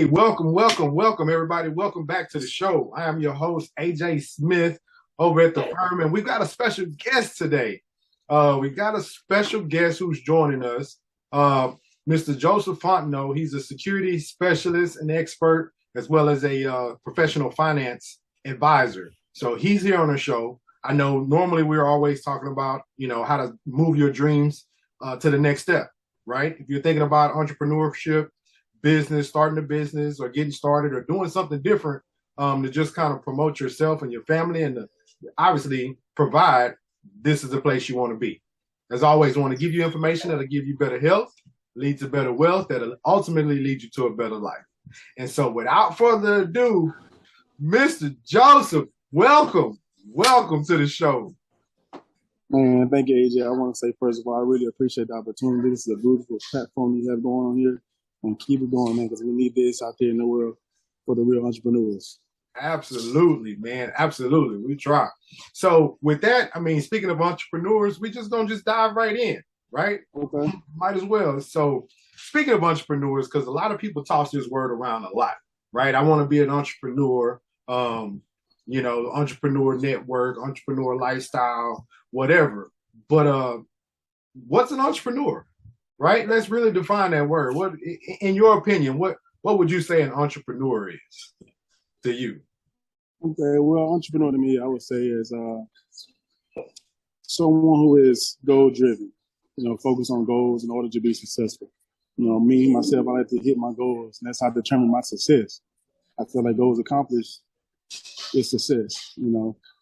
Welcome, everybody. Welcome back to the show. I am your host, AJ Smith, over at the firm, and we've got a special guest today. We got a special guest who's joining us, Mr. Joseph Fontenot. He's a security specialist and expert, as well as a professional finance advisor. So he's here on the show. I know normally we're always talking about, how to move your dreams to the next step, right? If you're thinking about entrepreneurship, business, starting a business or getting started or doing something different to just kind of promote yourself and your family and to obviously provide, this is the place you want to be. As always, I want to give you information that'll give you better health, lead to better wealth, that'll ultimately lead you to a better life. And so without further ado, Mr. Joseph, welcome to the show. Man, thank you, AJ. I want to say, first of all, I really appreciate the opportunity. This is a beautiful platform you have going on here. And keep it going, man, because we need this out there in the world for the real entrepreneurs. Absolutely, man. Absolutely. We try. So with that, speaking of entrepreneurs, we just going to just dive right in, right? Okay. Might as well. So speaking of entrepreneurs, because a lot of people toss this word around a lot, right? I want to be an entrepreneur, entrepreneur network, entrepreneur lifestyle, whatever. But what's an entrepreneur? Right? Let's really define that word. What, in your opinion, what would you say an entrepreneur is to you? Okay, well, entrepreneur to me, I would say is someone who is goal-driven, focus on goals in order to be successful. Me, myself, I like to hit my goals, and that's how I determine my success. I feel like goals accomplished is success.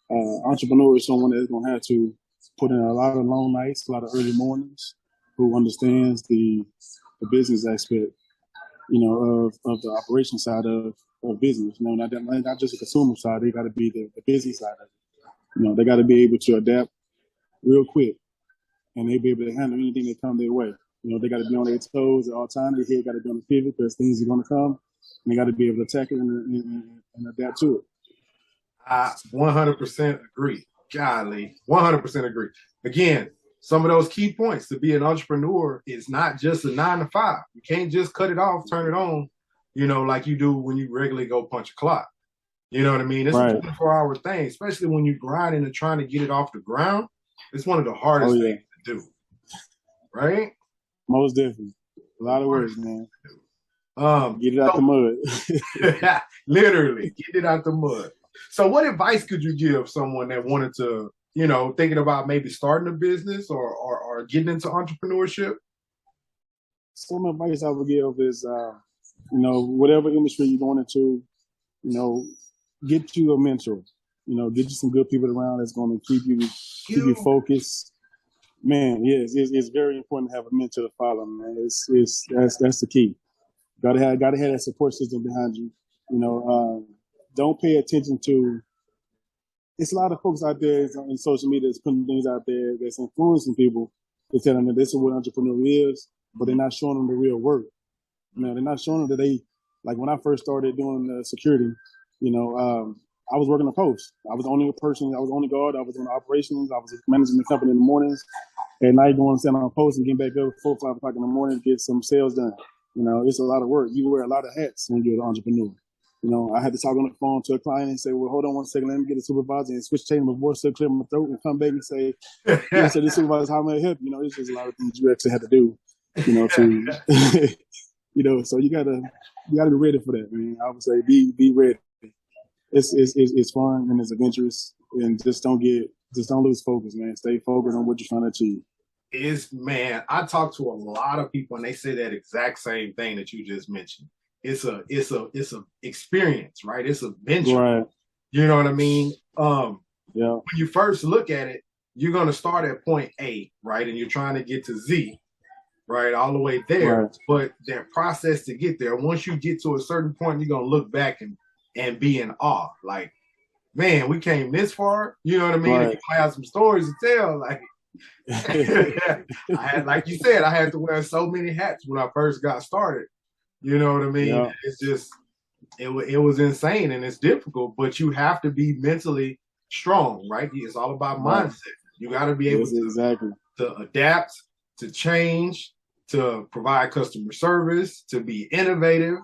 Entrepreneur is someone that's going to have to put in a lot of long nights, a lot of early mornings, who understands the business aspect, of the operation side of business. Not just the consumer side. They got to be the business side of it. They got to be able to adapt real quick, and they be able to handle anything that come their way. They got to be on their toes at all times. Their head got to be on the pivot because things are going to come, and they got to be able to attack it and adapt to it. I 100% agree. Golly, 100% agree. Again, some of those key points to be an entrepreneur is not just a 9 to 5. You can't just cut it off, turn it on, like you do when you regularly go punch a clock. You know what I mean? It's right. A 24-hour thing, especially when you're grinding and trying to get it off the ground. It's one of the hardest things to do. Right? Most definitely. A lot of work, man. Get it out the mud. Literally, get it out the mud. So what advice could you give someone that wanted to, thinking about maybe starting a business or getting into entrepreneurship? Some advice I would give is, whatever industry you're going into, get you a mentor. Get you some good people around that's going to keep you focused. Man, yes, it's very important to have a mentor to follow, man. That's the key. Gotta have that support system behind you. Don't pay attention to. It's a lot of folks out there in social media that's putting things out there that's influencing people. They're telling them this is what entrepreneur is, but they're not showing them the real work. They're not showing them that like when I first started doing security, I was working a post. I was the only person. I was the only guard. I was doing operations. I was managing the company in the mornings. At night, going and stand on a post and getting back up 4 or 5 o'clock in the morning to get some sales done. It's a lot of work. You wear a lot of hats when you're an entrepreneur. I had to talk on the phone to a client and say, well, hold on one second, let me get a supervisor and switch change my voice to clear my throat and come back and say, so this supervisor, how may I help? It's just a lot of things you actually have to do, so you gotta be ready for that, man. I would say be ready. It's fun and it's adventurous, and just don't lose focus, man. Stay focused on what you're trying to achieve. I talk to a lot of people and they say that exact same thing that you just mentioned. It's a experience, right? It's a venture. Right. You know what I mean? Yeah. When you first look at it, you're going to start at point A, right? And you're trying to get to Z, right? All the way there. Right. But that process to get there, once you get to a certain point, you're going to look back and be in awe. Like, man, we came this far. You know what I mean? Right. And you might have some stories to tell. Like, like you said, I had to wear so many hats when I first got started. You know what I mean? Yeah. It's just, it was insane and it's difficult, but you have to be mentally strong, right? It's all about mindset. You got to be able to adapt, to change, to provide customer service, to be innovative,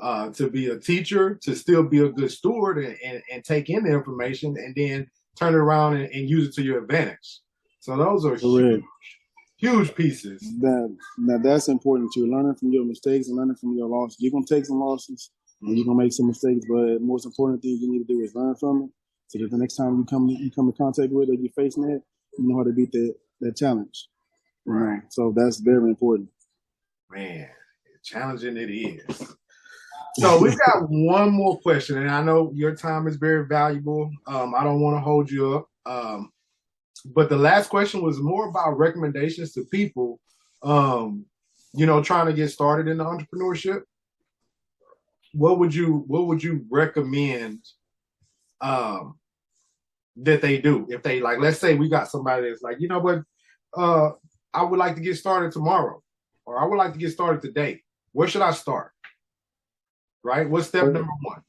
to be a teacher, to still be a good steward and take in the information and then turn it around and use it to your advantage. So those are huge pieces. That's important too. Learning from your mistakes and learning from your losses. You're gonna take some losses and you're gonna make some mistakes, but the most important thing you need to do is learn from it, so that the next time you come in contact with it or you're facing it, you know how to beat that challenge. Right. So that's very important. Man, challenging it is. So we've got one more question, and I know your time is very valuable. I don't want to hold you up. But the last question was more about recommendations to people, trying to get started in the entrepreneurship. What would you recommend that they do? If they, like, let's say we got somebody that's like, you know what, I would like to get started tomorrow, or I would like to get started today. Where should I start? Right? What's step number one?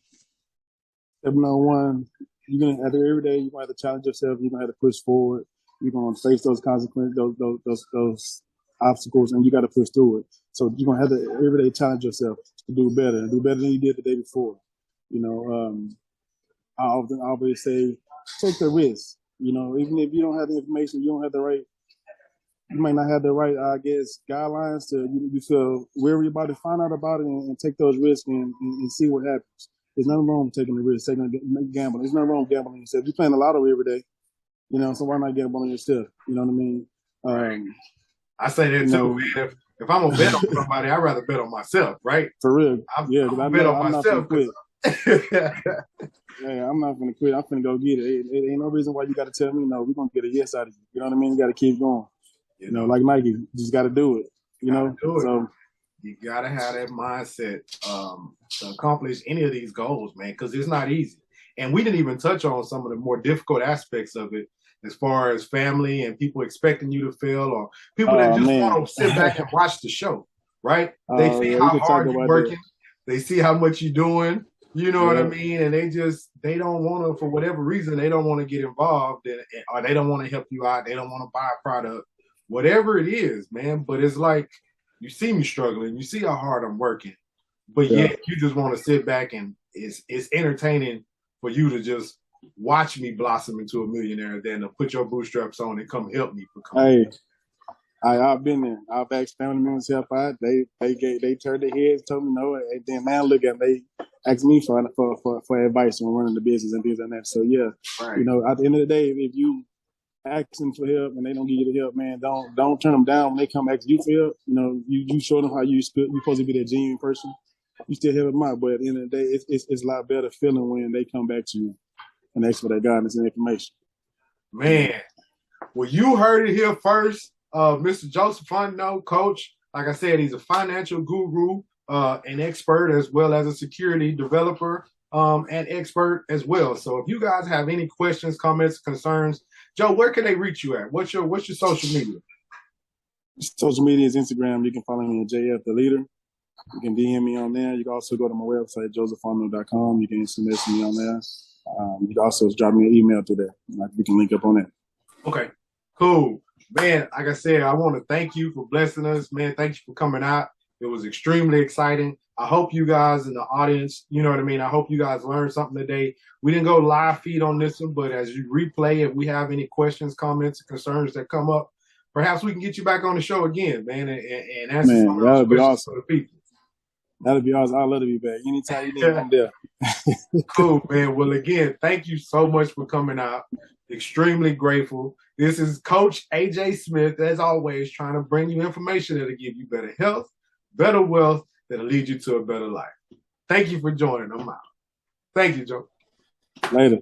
Step number one, you're gonna every day you're gonna have to challenge yourself. You're gonna have to push forward. You're gonna face those consequences, those obstacles, and you got to push through it. So you're gonna have to every day challenge yourself to do better than you did the day before. I always say, take the risk. Even if you don't have the information, you might not have the right, guidelines to you feel wary about it. Find out about it and take those risks and see what happens. There's nothing wrong with taking the risk, gambling. There's nothing wrong with gambling yourself. You're playing the lotto every day, so why not gamble on yourself? You know what I mean? I say that too, man. If I'm gonna bet on somebody, I'd rather bet on myself, right? For real. I'm bet on myself. Yeah, I'm not gonna quit. I'm gonna go get it. It ain't no reason why you got to tell me no. We're gonna get a yes out of you. You know what I mean? You got to keep going. Like Nike, you just got to do it. So you got to have that mindset to accomplish any of these goals, man, because it's not easy. And we didn't even touch on some of the more difficult aspects of it, as far as family and people expecting you to fail, or people that just want to sit back and watch the show, right? They see how hard you're working. They see how much you're doing. You know what I mean? And they don't want to, for whatever reason, they don't want to get involved, or they don't want to help you out. They don't want to buy a product, whatever it is, man. But it's like, you see me struggling. You see how hard I'm working. But yet you just want to sit back, and it's entertaining for you to just watch me blossom into a millionaire, then to put your bootstraps on and come help me become. Hey, I've been there. I've asked family members help out. They turned their heads, told me no, and then now look at them. They asked me for advice on running the business and things like that. So right. At the end of the day, if you ask them for help and they don't give you the help, man, don't turn them down when they come ask you for help. You show them how you're supposed to be that genuine person. You still help them out, but at the end of the day, it's a lot better feeling when they come back to you and ask for that guidance and information. Man, well, you heard it here first. Mr. Joseph Fontenot, coach. Like I said, he's a financial guru, an expert, as well as a security developer and expert as well. So if you guys have any questions, comments, concerns, Joe, where can they reach you at? What's your social media? Social media is Instagram. You can follow me at JF the Leader. You can DM me on there. You can also go to my website, josephfontenot.com. You can instant message me on there. You can also drop me an email to that. We can link up on that. Okay, cool. Man, like I said, I want to thank you for blessing us. Man, thank you for coming out. It was extremely exciting. I hope you guys in the audience, you know what I mean? I hope you guys learned something today. We didn't go live feed on this one, but as you replay, if we have any questions, comments, concerns that come up, perhaps we can get you back on the show again, man, and answer some of those questions for the people. That'd be awesome. I'd love to be back. Anytime you need me, I'm there. Cool, man. Well, again, thank you so much for coming out. Extremely grateful. This is Coach AJ Smith, as always, trying to bring you information that'll give you better health, better wealth, that'll lead you to a better life. Thank you for joining. I'm out. Thank you, Joe. Later.